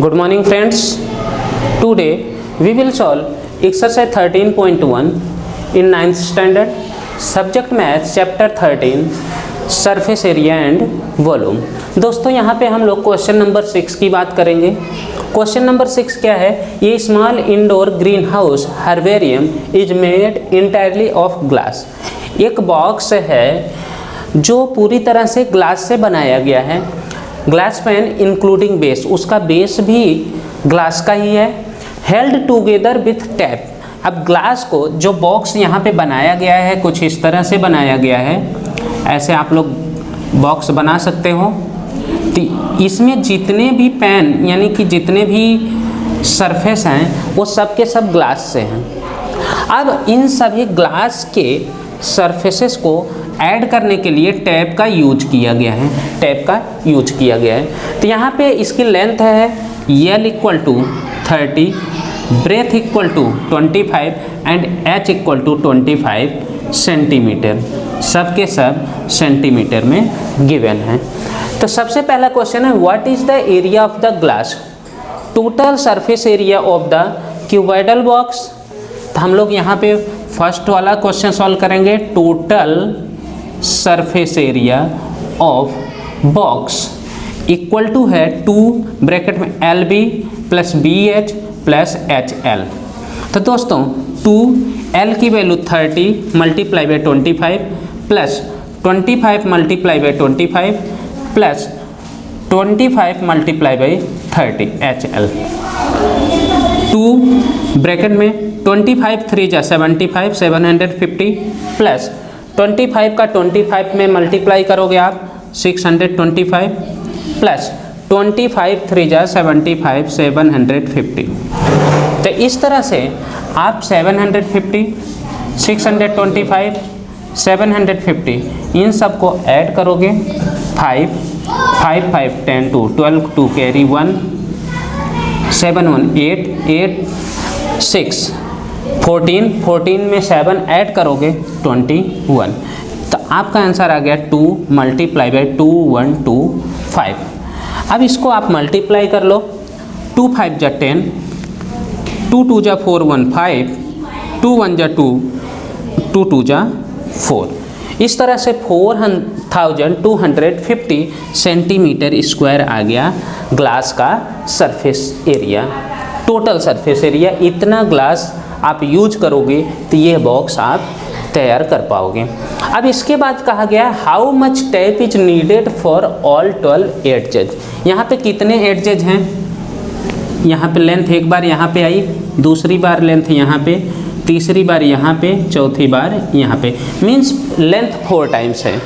Good morning friends. Today we will solve exercise 13.1 in 9th standard, subject math chapter 13 surface area and volume। दोस्तों यहाँ पे हम लोग question number 6 की बात करेंगे। क्वेश्चन नंबर 6 क्या है? ये small indoor green house herbarium is made entirely of glass. एक बॉक्स है जो पूरी तरह से ग्लास से बनाया गया है। ग्लास पेन इंक्लूडिंग बेस, उसका बेस भी ग्लास का ही है। Held together with tap. अब ग्लास को जो बॉक्स यहाँ पे बनाया गया है कुछ इस तरह से बनाया गया है, ऐसे आप लोग बॉक्स बना सकते हो। तो इसमें जितने भी पेन यानी कि जितने भी सरफेस हैं वो सब के सब ग्लास से हैं। अब इन सभी ग्लास के सरफेसेस को ऐड करने के लिए टैप का यूज किया गया है। टैप का यूज किया गया है। तो यहाँ पे इसकी लेंथ है L equal to 30, breadth equal to 25 and H equal to 25 centimetre. सब के सब सेंटीमीटर में गिवन है। तो सबसे पहला क्वेश्चन है what is the area of the glass? Total surface area of the cuboidal box. तो हम लोग यहाँ पे फर्स्ट वाला क्वेश्चन सॉल्व करेंगे। Total surface area of box equal to है 2 ब्रैकेट में LB plus BH plus HL। तो दोस्तों 2L की value 30 multiply by 25 plus 25 multiply by 25 plus 25 multiply by 30 HL। 2 bracket में 25 3 जा 75 750 प्लस 25 का 25 में मल्टीप्लाई करोगे आप 625 प्लस 25 3 जा 75 750। तो इस तरह से आप 750 625 750 इन सब को ऐड करोगे। 5 5 5 10 2 12 2 कैरी 1 7 1 8 8 6 14 14 में 7 ऐड करोगे 21। तो आपका आंसर आ गया 2 मल्टीप्लाई बाई 2125। अब इसको आप मल्टीप्लाई कर लो। 2 5 जा 10, 2 2 जा 4 1 5, 2 1 जा 2, 2 2 जा 4। इस तरह से 4250 सेंटीमीटर स्क्वायर आ गया ग्लास का surface area. Total surface area इतना ग्लास आप यूज करोगे तो ये बॉक्स आप तैयार कर पाओगे। अब इसके बाद कहा गया how much tap is needed for all 12 एडजेज। यहाँ पे कितने एडजेज हैं? यहाँ पे लेंथ एक बार यहाँ पे आई, दूसरी बार लेंथ यहाँ पे, तीसरी बार यहाँ पे, चौथी बार यहाँ पे, मीन्स लेंथ 4 टाइम्स है।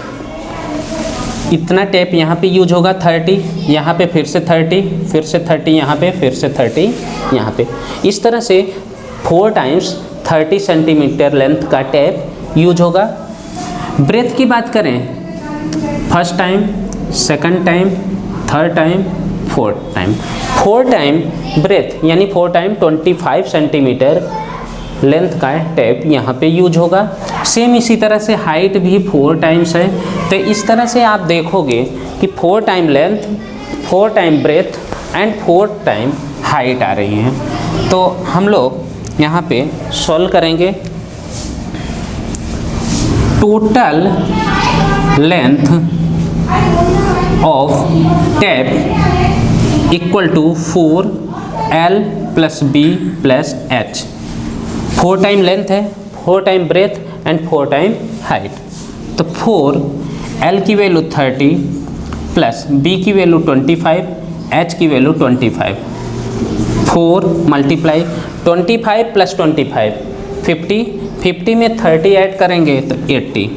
इतना टैप यहाँ पे यूज होगा। 30 यहाँ पे, फिर से 30, फिर से 30 यहाँ पे, फिर से 30 यहाँ पे। इस तरह से 4 टाइम्स 30 सेंटीमीटर लेंथ का टैप यूज होगा। ब्रेथ की बात करें, first time, second time, third time, fourth time. 4 time breadth यानी 4 टाइम 25 सेंटीमीटर लेंथ का टैप यहाँ पे यूज होगा। सेम इसी तरह से हाइट भी 4 टाइम्स है। तो इस तरह से आप देखोगे कि 4 time length, 4 time breath and 4 time height आ रही हैं। तो हम लोग यहाँ पे सॉल्व करेंगे। Total length of tape equal to 4L plus B plus H। 4 time length है, 4 time breath and 4 time height. तो 4L की वैल्यू 30 प्लस B की वैल्यू 25, H की वैल्यू 25। 4 मल्टीप्लाई 25 प्लस 25 50, 50 में 30 ऐड करेंगे तो 80।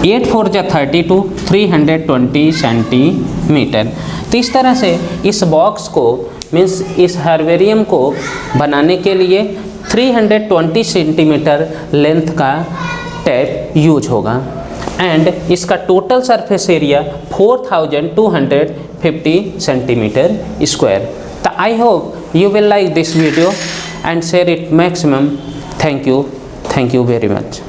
8 4 जा 32, 320 सेंटीमीटर। तो इस तरह से इस बॉक्स को मीन्स इस हर्बेरियम को बनाने के लिए 320 सेंटीमीटर लेंथ का टैप यूज होगा एंड इसका total surface area 4250 centimetre square. So I hope you will like this video and share it maximum. Thank you very much.